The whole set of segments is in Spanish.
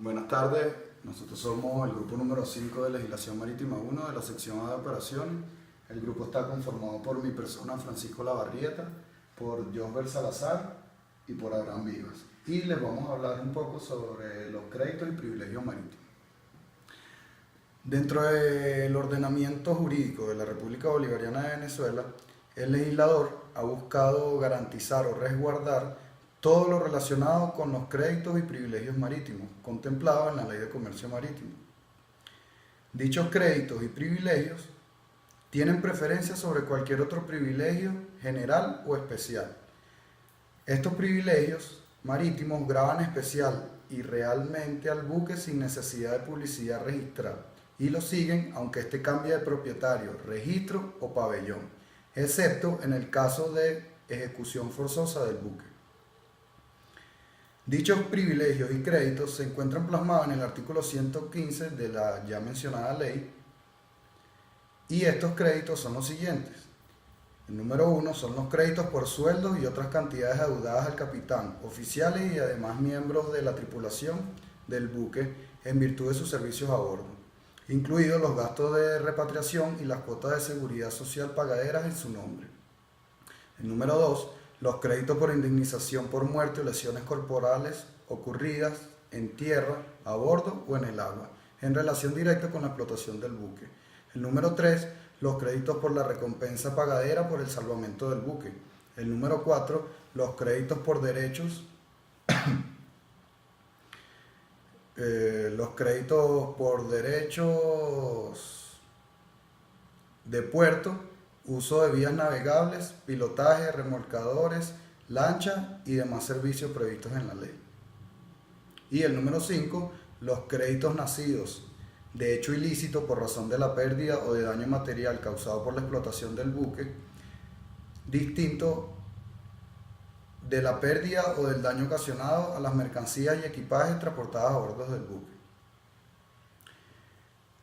Buenas tardes, nosotros somos el grupo número 5 de Legislación Marítima 1 de la sección A de Operaciones. El grupo está conformado por mi persona, Francisco Lavarrieta, por Josber Salazar y por Abraham Vivas. Y les vamos a hablar un poco sobre los créditos y privilegios marítimos. Dentro del ordenamiento jurídico de la República Bolivariana de Venezuela, el legislador ha buscado garantizar o resguardar todo lo relacionado con los créditos y privilegios marítimos, contemplados en la Ley de Comercio Marítimo. Dichos créditos y privilegios tienen preferencia sobre cualquier otro privilegio general o especial. Estos privilegios marítimos gravan especial y realmente al buque sin necesidad de publicidad registrada y lo siguen aunque éste cambie de propietario, registro o pabellón, excepto en el caso de ejecución forzosa del buque. Dichos privilegios y créditos se encuentran plasmados en el artículo 115 de la ya mencionada ley, y estos créditos son los siguientes. El número 1 son los créditos por sueldos y otras cantidades adeudadas al capitán, oficiales y además miembros de la tripulación del buque en virtud de sus servicios a bordo, incluidos los gastos de repatriación y las cuotas de seguridad social pagaderas en su nombre. El número 2, los créditos por indemnización por muerte o lesiones corporales ocurridas en tierra, a bordo o en el agua, en relación directa con la explotación del buque. El número 3, los créditos por la recompensa pagadera por el salvamento del buque. El número 4, los créditos por derechos, de puerto, uso de vías navegables, pilotaje, remolcadores, lancha y demás servicios previstos en la ley. Y el número 5, los créditos nacidos de hecho ilícito por razón de la pérdida o de daño material causado por la explotación del buque, distinto de la pérdida o del daño ocasionado a las mercancías y equipajes transportadas a bordo del buque.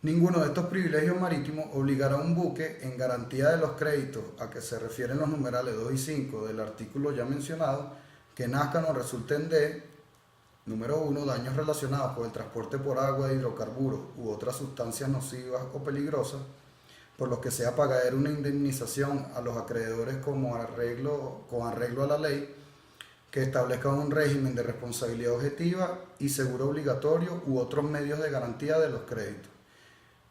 Ninguno de estos privilegios marítimos obligará a un buque, en garantía de los créditos a que se refieren los numerales 2 y 5 del artículo ya mencionado, que nazcan o resulten de: número 1, daños relacionados con el transporte por agua de hidrocarburos u otras sustancias nocivas o peligrosas, por los que sea pagadera una indemnización a los acreedores con arreglo a la ley, que establezca un régimen de responsabilidad objetiva y seguro obligatorio u otros medios de garantía de los créditos.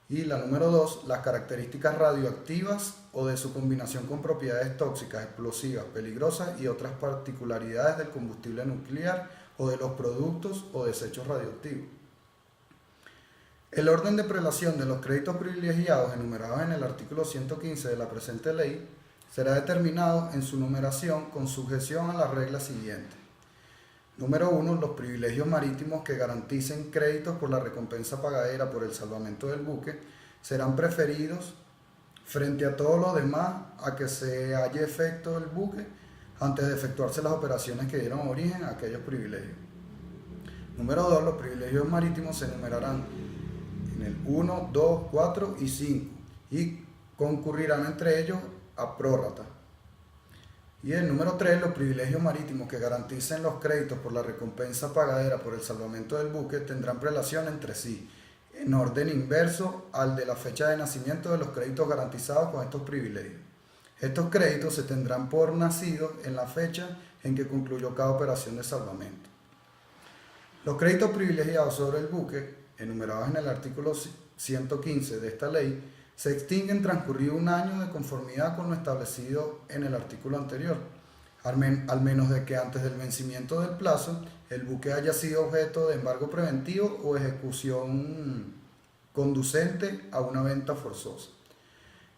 Y la número 2, las características radioactivas o de su combinación con propiedades tóxicas, explosivas, peligrosas y otras particularidades del combustible nuclear o de los productos o desechos radioactivos. El orden de prelación de los créditos privilegiados enumerados en el artículo 115 de la presente ley será determinado en su numeración con sujeción a las reglas siguientes. Número 1, los privilegios marítimos que garanticen créditos por la recompensa pagadera por el salvamento del buque serán preferidos frente a todos los demás a que se halle efecto del buque antes de efectuarse las operaciones que dieron origen a aquellos privilegios. Número 2, los privilegios marítimos se enumerarán en el 1, 2, 4 y 5 y concurrirán entre ellos a prórrata. Y el número 3, los privilegios marítimos que garanticen los créditos por la recompensa pagadera por el salvamento del buque tendrán prelación entre sí, en orden inverso al de la fecha de nacimiento de los créditos garantizados con estos privilegios. Estos créditos se tendrán por nacidos en la fecha en que concluyó cada operación de salvamento. Los créditos privilegiados sobre el buque, enumerados en el artículo 115 de esta ley, se extinguen transcurrido un año de conformidad con lo establecido en el artículo anterior, al menos de que antes del vencimiento del plazo el buque haya sido objeto de embargo preventivo o ejecución conducente a una venta forzosa.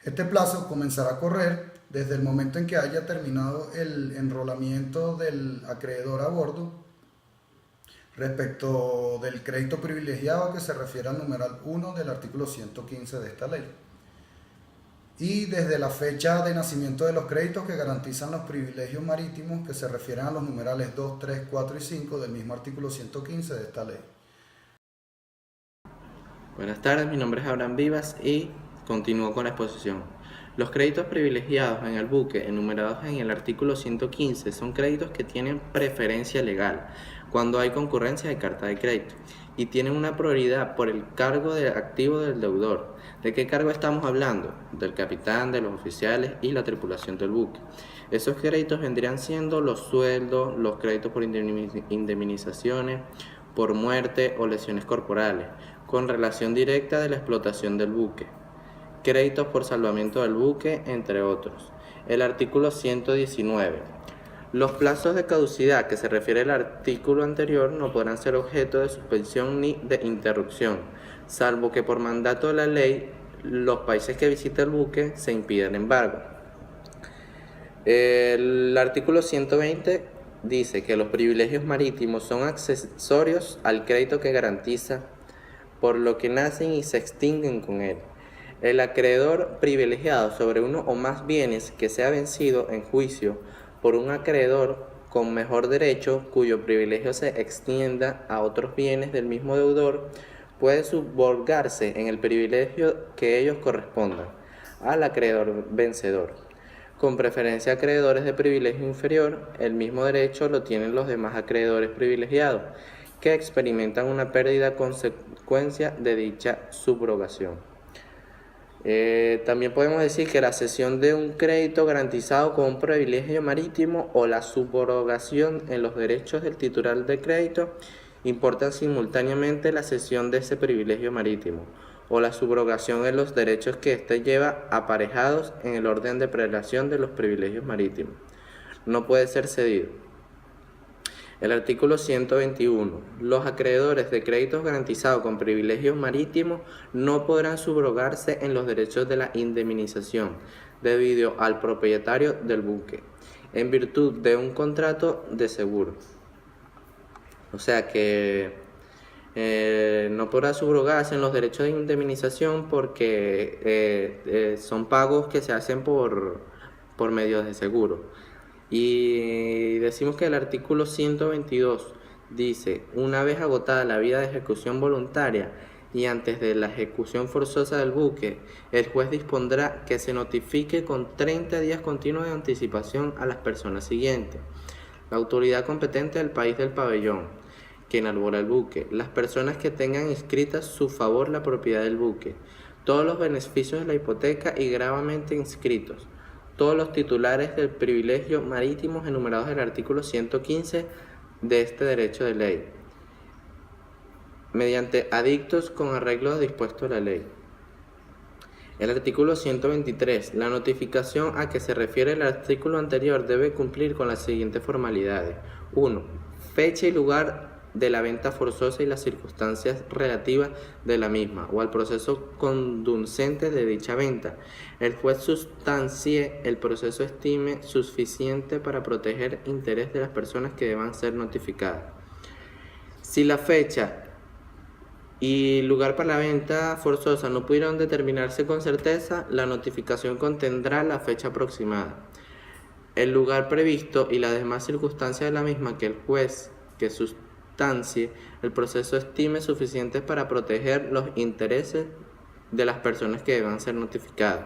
Este plazo comenzará a correr desde el momento en que haya terminado el enrolamiento del acreedor a bordo respecto del crédito privilegiado a que se refiere al numeral 1 del artículo 115 de esta ley, y desde la fecha de nacimiento de los créditos que garantizan los privilegios marítimos que se refieren a los numerales 2, 3, 4 y 5 del mismo artículo 115 de esta ley. Buenas tardes, mi nombre es Abraham Vivas y continúo con la exposición. Los créditos privilegiados en el buque enumerados en el artículo 115 son créditos que tienen preferencia legal, cuando hay concurrencia de carta de crédito y tienen una prioridad por el cargo de activo del deudor. ¿De qué cargo estamos hablando? Del capitán, de los oficiales y la tripulación del buque. Esos créditos vendrían siendo los sueldos, los créditos por indemnizaciones, por muerte o lesiones corporales, con relación directa de la explotación del buque, créditos por salvamiento del buque, entre otros. El artículo 119. Los plazos de caducidad que se refiere al artículo anterior no podrán ser objeto de suspensión ni de interrupción, salvo que por mandato de la ley los países que visita el buque se impida el embargo. El artículo 120 dice que los privilegios marítimos son accesorios al crédito que garantiza, por lo que nacen y se extinguen con él. El acreedor privilegiado sobre uno o más bienes que sea vencido en juicio por un acreedor con mejor derecho cuyo privilegio se extienda a otros bienes del mismo deudor puede subrogarse en el privilegio que ellos correspondan al acreedor vencedor. Con preferencia a acreedores de privilegio inferior, el mismo derecho lo tienen los demás acreedores privilegiados, que experimentan una pérdida a consecuencia de dicha subrogación. También podemos decir que la cesión de un crédito garantizado con un privilegio marítimo o la subrogación en los derechos del titular de crédito importan simultáneamente la cesión de ese privilegio marítimo o la subrogación en los derechos que éste lleva aparejados en el orden de prelación de los privilegios marítimos. No puede ser cedido. El artículo 121. Los acreedores de créditos garantizados con privilegios marítimos no podrán subrogarse en los derechos de la indemnización debido al propietario del buque, en virtud de un contrato de seguro. O sea que no podrá subrogarse en los derechos de indemnización porque son pagos que se hacen por medios de seguro. Y decimos que el artículo 122 dice: una vez agotada la vía de ejecución voluntaria y antes de la ejecución forzosa del buque, el juez dispondrá que se notifique con 30 días continuos de anticipación a las personas siguientes: la autoridad competente del país del pabellón que enarbora el buque, las personas que tengan inscrita su favor la propiedad del buque, todos los beneficios de la hipoteca y gravamente inscritos, todos los titulares del privilegio marítimos enumerados en el artículo 115 de este derecho de ley, mediante adictos con arreglos dispuestos en la ley. El artículo 123. La notificación a que se refiere el artículo anterior debe cumplir con las siguientes formalidades. 1. Fecha y lugar de la venta forzosa y las circunstancias relativas de la misma o al proceso conducente de dicha venta. El juez sustancie el proceso estime suficiente para proteger interés de las personas que deban ser notificadas. Si la fecha y lugar para la venta forzosa no pudieron determinarse con certeza, la notificación contendrá la fecha aproximada, el lugar previsto y las demás circunstancias de la misma que el juez que sustancie el proceso estime suficientes para proteger los intereses de las personas que deban ser notificadas.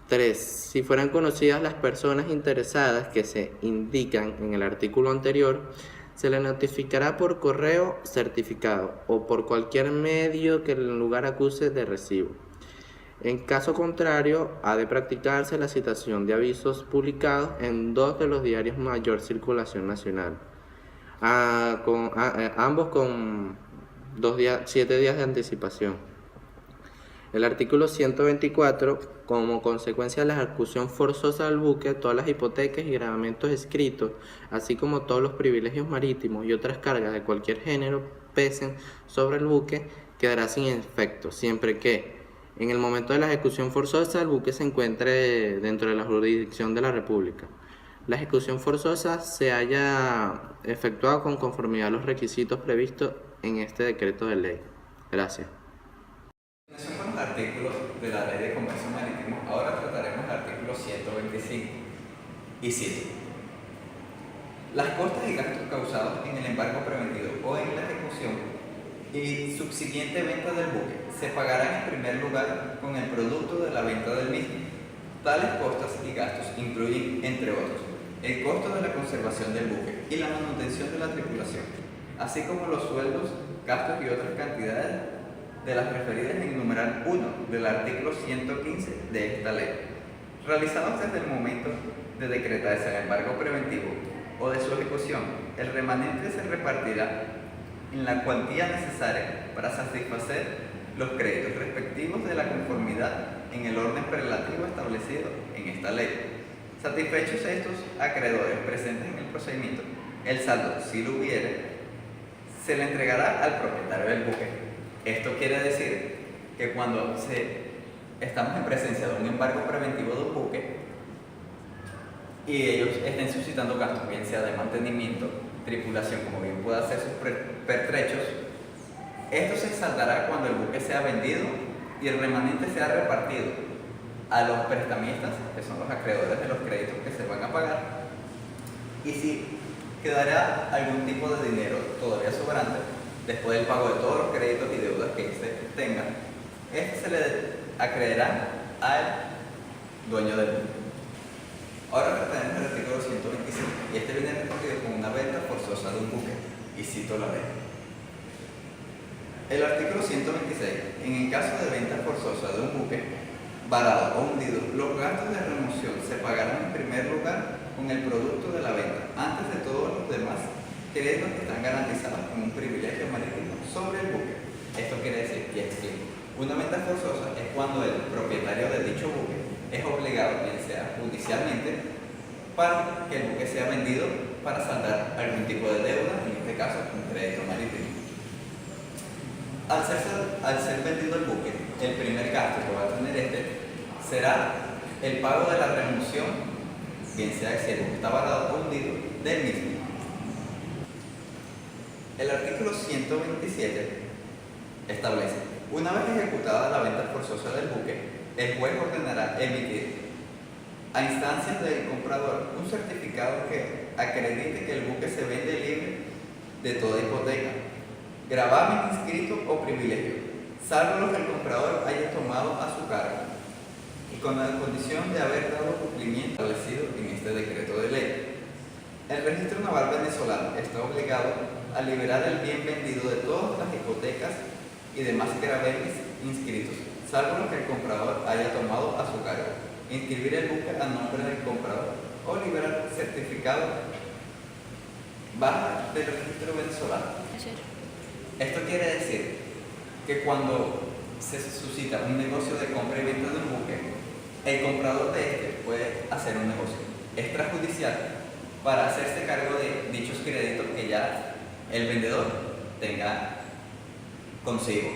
3. Si fueran conocidas las personas interesadas que se indican en el artículo anterior, se le notificará por correo certificado o por cualquier medio que el lugar acuse de recibo. En caso contrario, ha de practicarse la citación de avisos publicados en 2 de los diarios mayor circulación nacional, ambos con 7 días de anticipación. El artículo 124, como consecuencia de la ejecución forzosa del buque, todas las hipotecas y gravamentos escritos, así como todos los privilegios marítimos y otras cargas de cualquier género pesen sobre el buque, quedará sin efecto, siempre que, en el momento de la ejecución forzosa, el buque se encuentre dentro de la jurisdicción de la República. La ejecución forzosa se haya efectuado con conformidad a los requisitos previstos en este decreto de ley. Gracias. Con los artículos de la Ley de Comercio Marítimo, ahora trataremos el artículo 125. Y cito: las costas y gastos causados en el embargo preventivo o en la ejecución y subsiguiente venta del buque se pagarán en primer lugar con el producto de la venta del mismo. Tales costas y gastos incluyen, entre otros, el costo de la conservación del buque y la manutención de la tripulación, así como los sueldos, gastos y otras cantidades de las referidas en el numeral 1 del artículo 115 de esta ley, realizados desde el momento de decretarse el embargo preventivo o de su ejecución. El remanente se repartirá en la cuantía necesaria para satisfacer los créditos respectivos de la conformidad en el orden prelativo establecido en esta ley. Satisfechos estos acreedores presentes en el procedimiento, el saldo, si lo hubiere, se le entregará al propietario del buque. Esto quiere decir que cuando estamos en presencia de un embargo preventivo de un buque y ellos estén suscitando gastos, bien sea de mantenimiento, tripulación, como bien pueda ser sus pertrechos, esto se saldará cuando el buque sea vendido y el remanente sea repartido a los prestamistas, que son los acreedores de los créditos que se van a pagar, y si quedará algún tipo de dinero todavía sobrante después del pago de todos los créditos y deudas que éste tenga, este se le acreerá al dueño del buque. Ahora tenemos el artículo 125 y este viene recogido con una venta forzosa de un buque, y cito la ley. El artículo 126. En el caso de venta forzosa de un buque varado o hundido, los gastos de remoción se pagarán en primer lugar con el producto de la venta, antes de todos los demás créditos que están garantizados con un privilegio marítimo sobre el buque. Esto quiere decir, y explico, una venta forzosa es cuando el propietario de dicho buque es obligado, bien sea judicialmente, para que el buque sea vendido para saldar algún tipo de deuda, en este caso un crédito marítimo. Al ser vendido el buque, el primer gasto que va a tener será el pago de la remoción, bien sea si el buque está varado o hundido, del mismo. El artículo 127 establece: una vez ejecutada la venta forzosa del buque, el juez ordenará emitir a instancias del comprador un certificado que acredite que el buque se vende libre de toda hipoteca, gravamen inscrito o privilegio, salvo los que el comprador haya tomado a su cargo, y con la condición de haber dado cumplimiento establecido en este decreto de ley. El Registro Naval Venezolano está obligado a liberar el bien vendido de todas las hipotecas y demás gravames inscritos, salvo los que el comprador haya tomado a su cargo, inscribir el buque a nombre del comprador o liberar certificado baja del registro venezolano. Esto quiere decir que cuando se suscita un negocio de compra y venta de un buque, el comprador de este puede hacer un negocio extrajudicial para hacerse cargo de dichos créditos que ya el vendedor tenga consigo.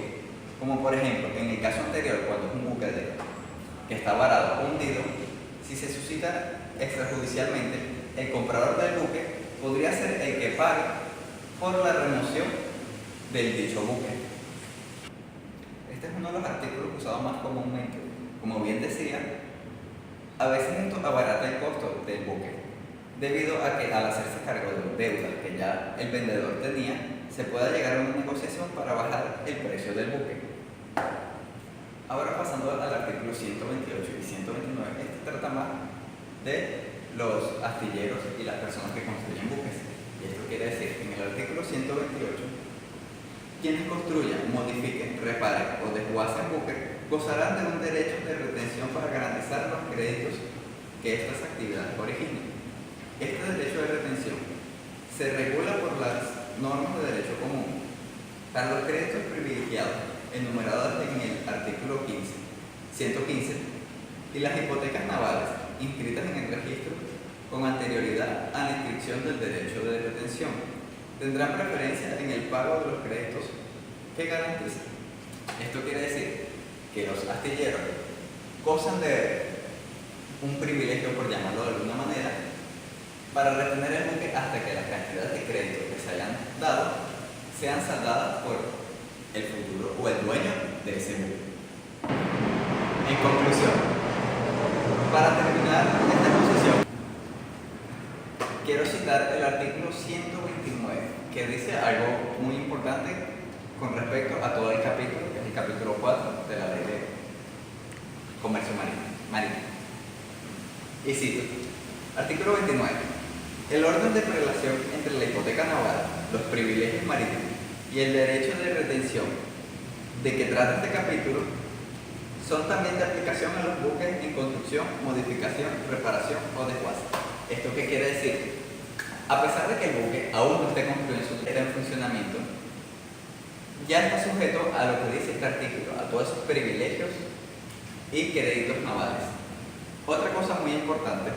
Como por ejemplo, en el caso anterior, cuando es un buque que está varado o hundido, si se suscita extrajudicialmente, el comprador del buque podría ser el que pague por la remoción del dicho buque. Este es uno de los artículos usados más comúnmente. Como bien decía, a veces esto abarata el costo del buque, debido a que al hacerse cargo de los deudas que ya el vendedor tenía, se pueda llegar a una negociación para bajar el precio del buque. Ahora pasando al artículo 128 y 129, este trata más de los astilleros y las personas que construyen buques. Y esto quiere decir, en el artículo 128, quienes construyan, modifiquen, reparen o desguacen buques gozarán de un derecho de retención para garantizar los créditos que estas actividades originen. Este derecho de retención se regula por las normas de derecho común. Para los créditos privilegiados enumerados en el artículo 115 y las hipotecas navales inscritas en el registro con anterioridad a la inscripción del derecho de retención, tendrán preferencia en el pago de los créditos que garantizan. Esto quiere decir que los astilleros gozan de un privilegio, por llamarlo de alguna manera, para retener el buque hasta que las cantidades de crédito que se hayan dado sean saldadas por el futuro o el dueño de ese buque. En conclusión, para terminar esta exposición, quiero citar el artículo 129, que dice algo muy importante con respecto a todo el capítulo, que es el capítulo 4 de la Ley de Comercio Marítimo. Y cito, artículo 29. El orden de relación entre la hipoteca naval, los privilegios marítimos y el derecho de retención de que trata este capítulo son también de aplicación a los buques en construcción, modificación, reparación o desguace. ¿Esto qué quiere decir? A pesar de que el buque aún no esté construido en funcionamiento, ya está sujeto a lo que dice este artículo, a todos esos privilegios y créditos navales. Otra cosa muy importante,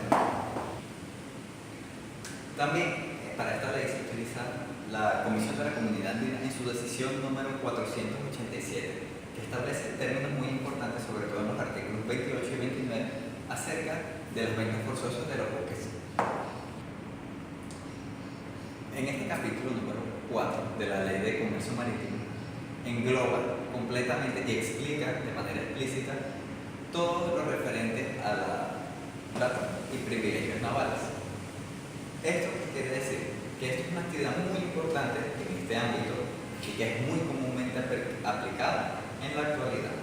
también para esta ley se utiliza la Comisión de la Comunidad Andina en su decisión número 487, que establece términos muy importantes, sobre todo en los artículos 28 y 29, acerca de los ventas forzosos de los buques. En este capítulo número 4 de la Ley de Comercio Marítimo, engloba completamente y explica de manera explícita todo lo referente a la plata y privilegios navales. Esto quiere decir que esto es una actividad muy importante en este ámbito y que es muy comúnmente aplicada en la actualidad.